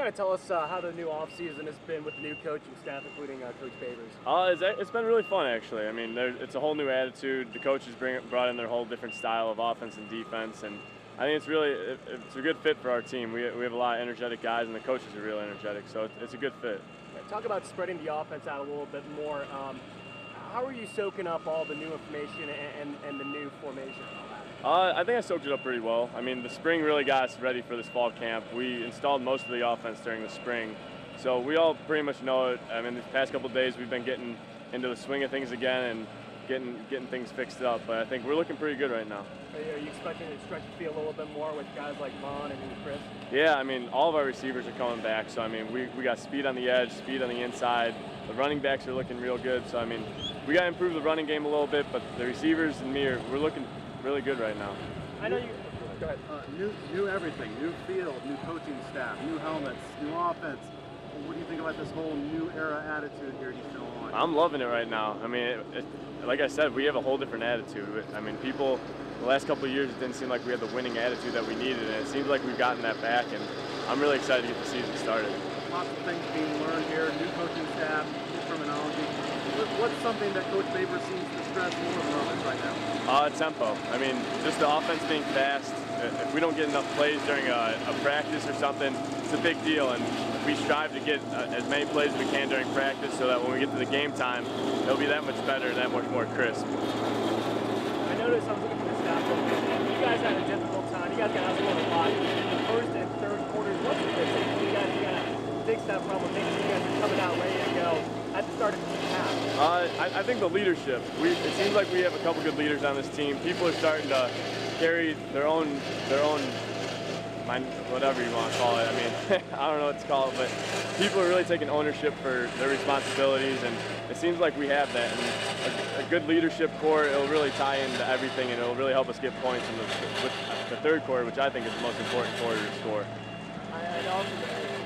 kind of tell us how the new offseason has been with the new coaching staff, including Coach Babers? It's been really fun, actually. I mean, it's a whole new attitude. The coaches brought in their whole different style of offense and defense, and I think it's a good fit for our team. We have a lot of energetic guys, and the coaches are really energetic, so it's a good fit. Talk about spreading the offense out a little bit more. How are you soaking up all the new information and the new formation? I think I soaked it up pretty well. I mean, the spring really got us ready for this fall camp. We installed most of the offense during the spring, so we all pretty much know it. I mean, the past couple of days we've been getting into the swing of things again and getting things fixed up, but I think we're looking pretty good right now. Are you expecting to stretch the field a little bit more with guys like Vaughn and Chris? Yeah, I mean, all of our receivers are coming back, so I mean, we got speed on the edge, speed on the inside. The running backs are looking real good, so I mean, we got to improve the running game a little bit, but the receivers and we're looking really good right now. I know you. Go ahead. New everything, new field, new coaching staff, new helmets, new offense. What do you think about this whole new era attitude here at East Illinois? I'm loving it right now. I mean, like I said, we have a whole different attitude. I mean, the last couple of years, it didn't seem like we had the winning attitude that we needed, and it seems like we've gotten that back, and I'm really excited to get the season started. Lots of things being learned here, new coaching staff, new terminology. What's something that Coach Babers seems to stress more than others right now? Tempo. I mean, just the offense being fast. If we don't get enough plays during a practice or something, it's a big deal, and we strive to get as many plays as we can during practice so that when we get to the game time, it'll be that much better and that much more crisp. I noticed I was looking at the stats a little bit, and you guys had a difficult time. You guys got out a lot in the first and third quarters. What's the big thing for you guys? You got to fix that problem. Make sure you guys are coming out ready to go at the start of the half. I think the leadership. It seems like we have a couple good leaders on this team. People are starting to carry their own whatever you want to call it. I mean, I don't know what to call it, but people are really taking ownership for their responsibilities, and it seems like we have that. And a good leadership core, it'll really tie into everything, and it'll really help us get points in with the third quarter, which I think is the most important quarter to score. And also,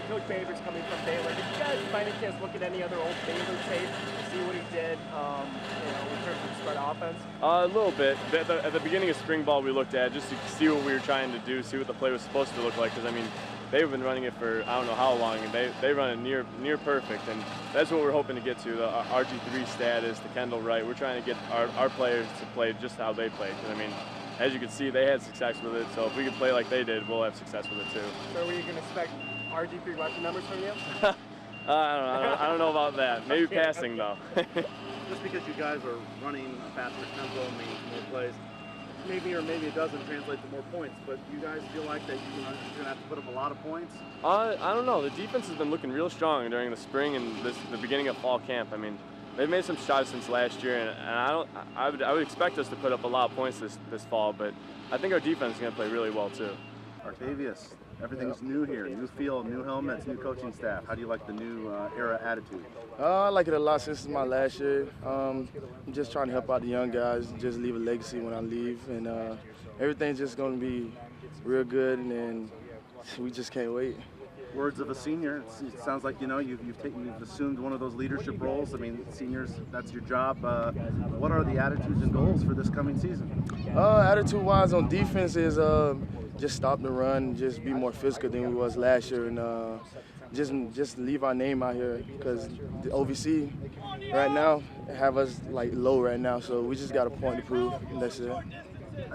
Coach Babers coming from Baylor. Did you guys, by any chance, look at any other old Baylor tape to see what he did, in terms of spread offense? A little bit. At the beginning of spring ball, we looked at just to see what we were trying to do, see what the play was supposed to look like. Because I mean, they've been running it for I don't know how long, and they run it near perfect, and that's what we're hoping to get to. The RG3 status, the Kendall Wright. We're trying to get our players to play just how they play. Because I mean, as you can see, they had success with it. So if we can play like they did, we'll have success with it too. So were you going to expect RG3 rushing numbers from you? I don't know about that. Maybe passing though. Just because you guys are running a faster tempo means more plays. Maybe or maybe it doesn't translate to more points, but do you guys feel like that you're going to have to put up a lot of points? I don't know. The defense has been looking real strong during the spring and the beginning of fall camp. I mean, they've made some strides since last year, and I would expect us to put up a lot of points this fall, but I think our defense is going to play really well too. Artavious, everything's new here, new field, new helmets, new coaching staff. How do you like the new era attitude? I like it a lot since it's my last year. I'm just trying to help out the young guys, just leave a legacy when I leave, and everything's just going to be real good, and we just can't wait. Words of a senior. It sounds like you've assumed one of those leadership roles. I mean, seniors, that's your job. What are the attitudes and goals for this coming season? Attitude-wise on defense is just stop the run, just be more physical than we was last year, and just leave our name out here because the OVC right now have us like low right now, so we just got a point to prove, and that's it.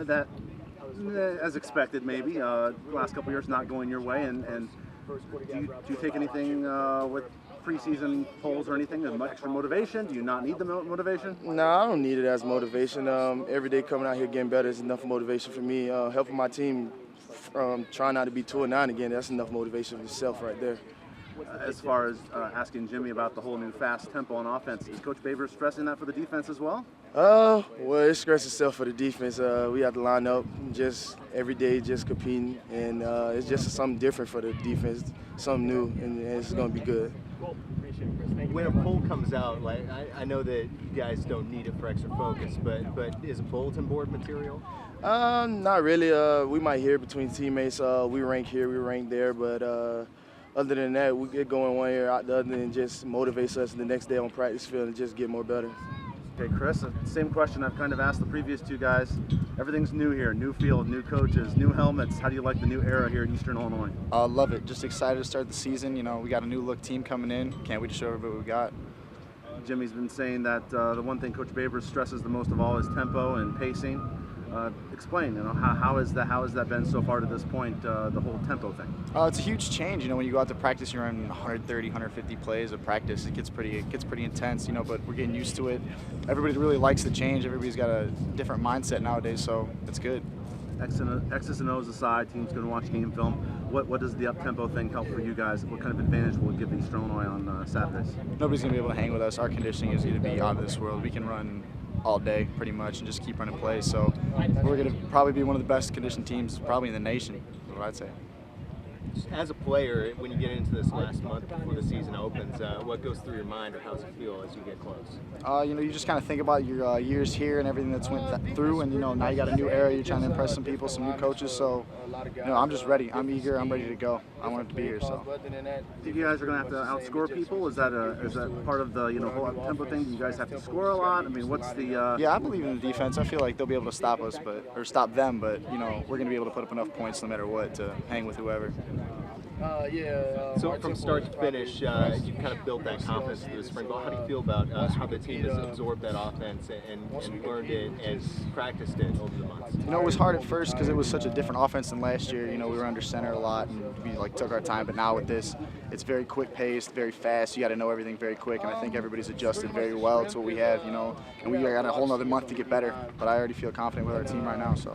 That, as expected, maybe. Last couple years not going your way, and do you take anything with preseason polls or anything as extra motivation? Do you not need the motivation? No, I don't need it as motivation. Every day coming out here getting better is enough motivation for me. Helping my team trying not to be 2-9 again, that's enough motivation for yourself right there. As far as asking Jimmy about the whole new fast tempo on offense, is Coach Babers stressing that for the defense as well? Well, it stresses itself for the defense. We have to line up just every day, just competing, and it's just something different for the defense, something new, and it's going to be good. When a poll comes out, like I know that you guys don't need it for extra focus, but is a bulletin board material? Not really. We might hear between teammates. We rank here, we rank there, but other than that, we get going one ear out the other and just motivates us the next day on practice field and just get more better. Okay, Chris, same question I've kind of asked the previous two guys. Everything's new here, new field, new coaches, new helmets. How do you like the new era here at Eastern Illinois? Love it. Just excited to start the season. You know, we got a new look team coming in. Can't wait to show everybody what we got. Jimmy's been saying that the one thing Coach Babers stresses the most of all is tempo and pacing. Explain, how has that been so far to this point, the whole tempo thing? It's a huge change. You know, when you go out to practice, you're in 130, 150 plays of practice. It gets pretty intense. You know, but we're getting used to it. Everybody really likes the change. Everybody's got a different mindset nowadays, so it's good. X's and O's aside, teams going to watch game film. What does the up-tempo thing help for you guys? What kind of advantage will it give Eastern Illinois on Saturdays? Nobody's going to be able to hang with us. Our conditioning is going to be out of this world. We can run all day pretty much and just keep running plays. So we're going to probably be one of the best conditioned teams probably in the nation, is what I'd say. As a player, when you get into this last month before the season opens, what goes through your mind, or how does it feel as you get close? You know, you just kind of think about your years here and everything that's went through, and you know, now you got a new era. You're trying to impress some people, some new coaches. So, you know, I'm just ready. I'm eager. I'm ready to go. I want it to be here. So. Think you guys are going to have to outscore people? Is that part of the whole up-tempo thing? Do you guys have to score a lot? I mean, what's the? Yeah, I believe in the defense. I feel like they'll be able to stop us, or stop them. But you know, we're going to be able to put up enough points no matter what to hang with whoever. So from start to finish, you've kind of built that confidence through the spring ball. How do you feel about how the team has absorbed that offense and learned it and practiced it over the months? You know, it was hard at first because it was such a different offense than last year. You know, we were under center a lot and we took our time. But now with this, it's very quick paced, very fast. You got to know everything very quick, and I think everybody's adjusted very well to what we have. You know, and we got a whole other month to get better. But I already feel confident with our team right now. So.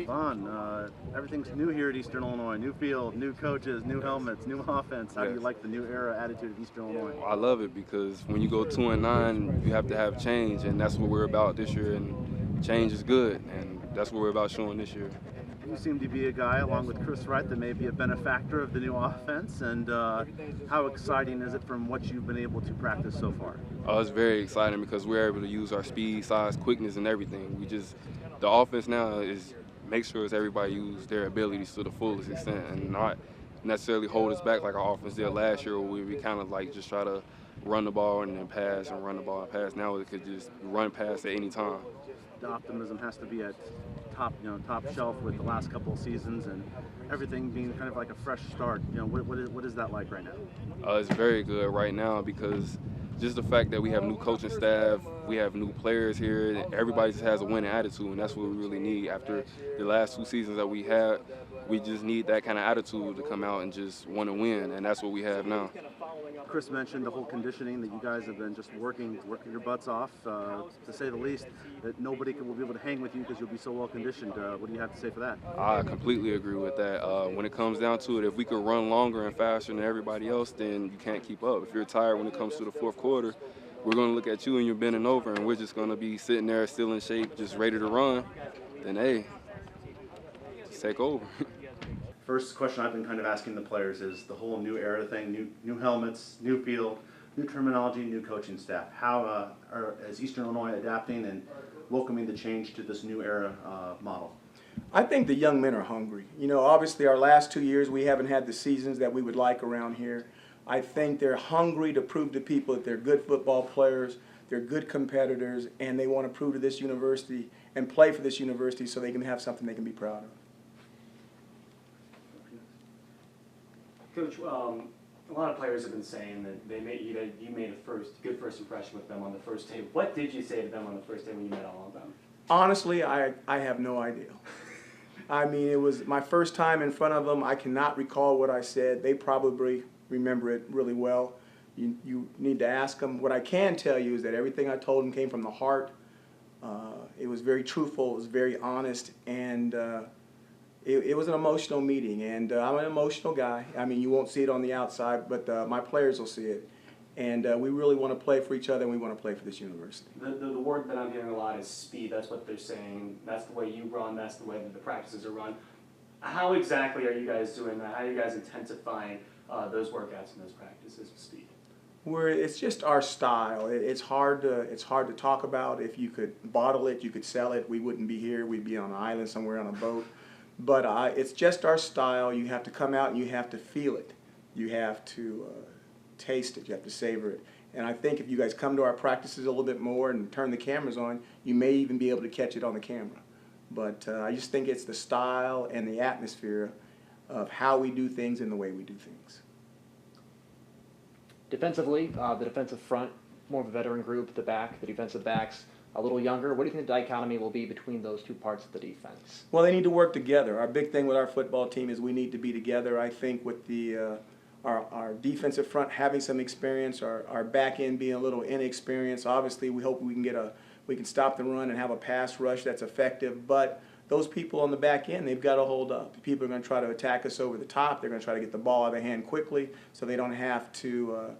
Fun. Everything's new here at Eastern Illinois. New field, new coaches, new helmets, new offense. How do you like the new era attitude of Eastern Illinois? I love it because when you go 2-9, you have to have change, and that's what we're about this year. And change is good, and that's what we're about showing this year. You seem to be a guy, along with Chris Wright, that may be a benefactor of the new offense. And how exciting is it from what you've been able to practice so far? It's very exciting because we're able to use our speed, size, quickness, and everything. The offense now is make sure everybody use their abilities to the fullest extent and not necessarily hold us back like our offense did last year, where we kind of just try to run the ball and then pass and run the ball and pass. Now it could just run past at any time. The optimism has to be at top shelf with the last couple of seasons and everything being kind of like a fresh start. You know, what is that like right now? It's very good right now because just the fact that we have new coaching staff, we have new players here, everybody just has a winning attitude, and that's what we really need. After the last 2 seasons that we had, we just need that kind of attitude to come out and just want to win, and that's what we have now. Chris mentioned the whole conditioning that you guys have been just working your butts off, to say the least, that nobody will be able to hang with you because you'll be so well conditioned. What do you have to say for that? I completely agree with that. When it comes down to it, if we could run longer and faster than everybody else, then you can't keep up. If you're tired when it comes to the fourth quarter, we're going to look at you and you're bending over, and we're just going to be sitting there still in shape, just ready to run. Then, hey, just take over. First question I've been kind of asking the players is the whole new era thing, new helmets, new field, new terminology, new coaching staff. How is Eastern Illinois adapting and welcoming the change to this new era model? I think the young men are hungry. You know, obviously our last 2 years we haven't had the seasons that we would like around here. I think they're hungry to prove to people that they're good football players, they're good competitors, and they want to prove to this university and play for this university so they can have something they can be proud of. Coach, a lot of players have been saying that you made a good first impression with them on the first day. What did you say to them on the first day when you met all of them? Honestly, I have no idea. I mean, it was my first time in front of them. I cannot recall what I said. They probably remember it really well. You need to ask them. What I can tell you is that everything I told them came from the heart. It was very truthful. It was very honest, and it was an emotional meeting. And I'm an emotional guy. I mean, you won't see it on the outside, but my players will see it. And we really want to play for each other, and we want to play for this university. The word that I'm hearing a lot is speed. That's what they're saying. That's the way you run. That's the way that the practices are run. How exactly are you guys doing that? How are you guys intensifying those workouts and those practices with speed? It's just our style. It's hard to talk about. If you could bottle it, you could sell it. We wouldn't be here. We'd be on an island somewhere on a boat. But it's just our style. You have to come out and you have to feel it. You have to taste it. You have to savor it. And I think if you guys come to our practices a little bit more and turn the cameras on, you may even be able to catch it on the camera. But I just think it's the style and the atmosphere of how we do things and the way we do things. Defensively, the defensive front, more of a veteran group. The defensive backs, a little younger. What do you think the dichotomy will be between those two parts of the defense? Well, they need to work together. Our big thing with our football team is we need to be together. I think with the our defensive front having some experience, our back end being a little inexperienced. Obviously, we hope we can stop the run and have a pass rush that's effective. But those people on the back end, they've got to hold up. People are going to try to attack us over the top. They're going to try to get the ball out of their hand quickly so they don't have to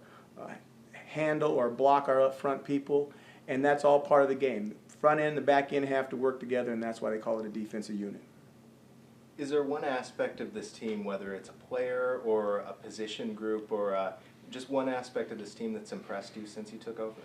handle or block our up front people. And that's all part of the game. The front end, the back end have to work together, and that's why they call it a defensive unit. Is there one aspect of this team, whether it's a player or a position group or just one aspect of this team that's impressed you since you took over?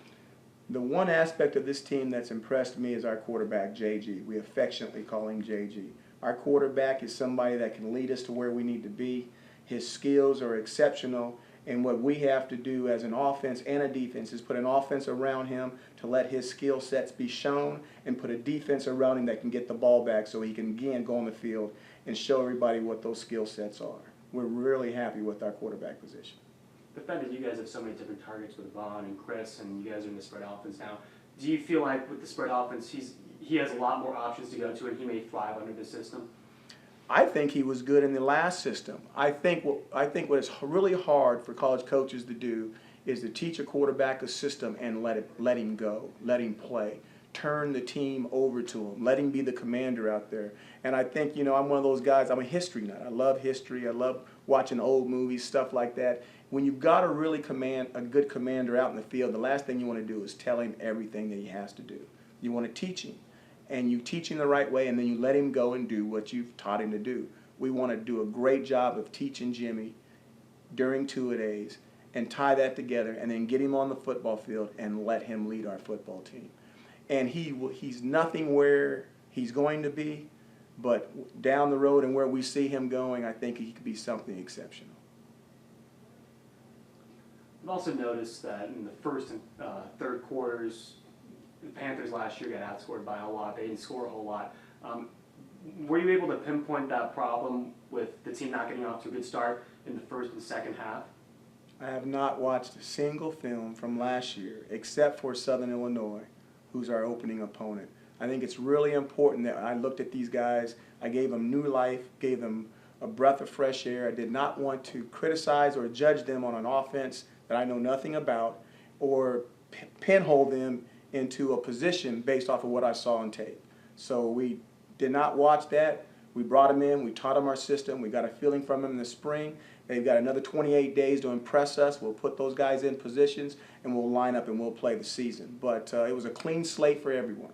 The one aspect of this team that's impressed me is our quarterback, JG. We affectionately call him JG. Our quarterback is somebody that can lead us to where we need to be. His skills are exceptional, and what we have to do as an offense and a defense is put an offense around him to let his skill sets be shown and put a defense around him that can get the ball back so he can, again, go on the field and show everybody what those skill sets are. We're really happy with our quarterback position. Defended, you guys have so many different targets with Vaughn and Chris, and you guys are in the spread offense now. Do you feel like with the spread offense, he has a lot more options to go to, and he may thrive under this system? I think he was good in the last system. I think what is really hard for college coaches to do is to teach a quarterback a system and let him go, let him play. Turn the team over to him. Let him be the commander out there. And I think, I'm one of those guys, I'm a history nut. I love history. I love watching old movies, stuff like that. When you've got a good commander out in the field, the last thing you want to do is tell him everything that he has to do. You want to teach him. And you teach him the right way, and then you let him go and do what you've taught him to do. We want to do a great job of teaching Jimmy during two-a-days and tie that together and then get him on the football field and let him lead our football team. And he's nothing where he's going to be, but down the road and where we see him going, I think he could be something exceptional. I've also noticed that in the first and third quarters, the Panthers last year got outscored by a lot. They didn't score a whole lot. Were you able to pinpoint that problem with the team not getting off to a good start in the first and second half? I have not watched a single film from last year except for Southern Illinois, who's our opening opponent. I think it's really important that I looked at these guys. I gave them new life, gave them a breath of fresh air. I did not want to criticize or judge them on an offense that I know nothing about or pinhole them into a position based off of what I saw on tape. So we did not watch that. We brought them in. We taught them our system. We got a feeling from them in the spring. They've got another 28 days to impress us. We'll put those guys in positions, and we'll line up and we'll play the season. But it was a clean slate for everyone,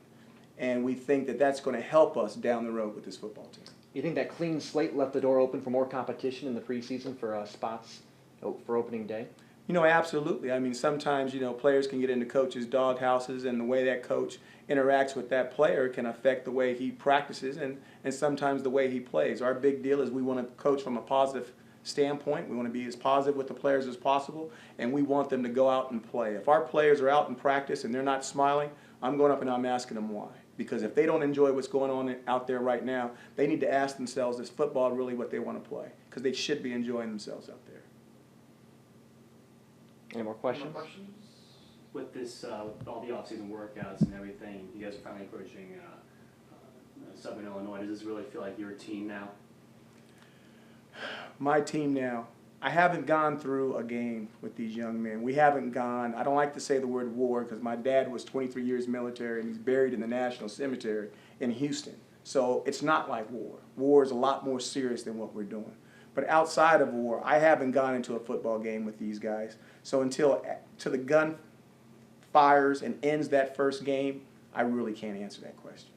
and we think that that's going to help us down the road with this football team. You think that clean slate left the door open for more competition in the preseason for spots for opening day? Absolutely. I mean, sometimes, players can get into coaches' doghouses, and the way that coach interacts with that player can affect the way he practices and sometimes the way he plays. Our big deal is we want to coach from a positive standpoint. We want to be as positive with the players as possible, and we want them to go out and play. If our players are out in practice and they're not smiling, I'm going up and I'm asking them why. Because if they don't enjoy what's going on out there right now, they need to ask themselves, is football really what they want to play? Because they should be enjoying themselves out there. Any more questions? With this, with all the off-season workouts and everything, you guys are finally approaching Southern Illinois. Does this really feel like your team now? My team now. I haven't gone through a game with these young men. We haven't gone, I don't like to say the word war because my dad was 23 years military and he's buried in the National Cemetery in Houston. So it's not like war. War is a lot more serious than what we're doing. But outside of war, I haven't gone into a football game with these guys. So until the gun fires and ends that first game, I really can't answer that question.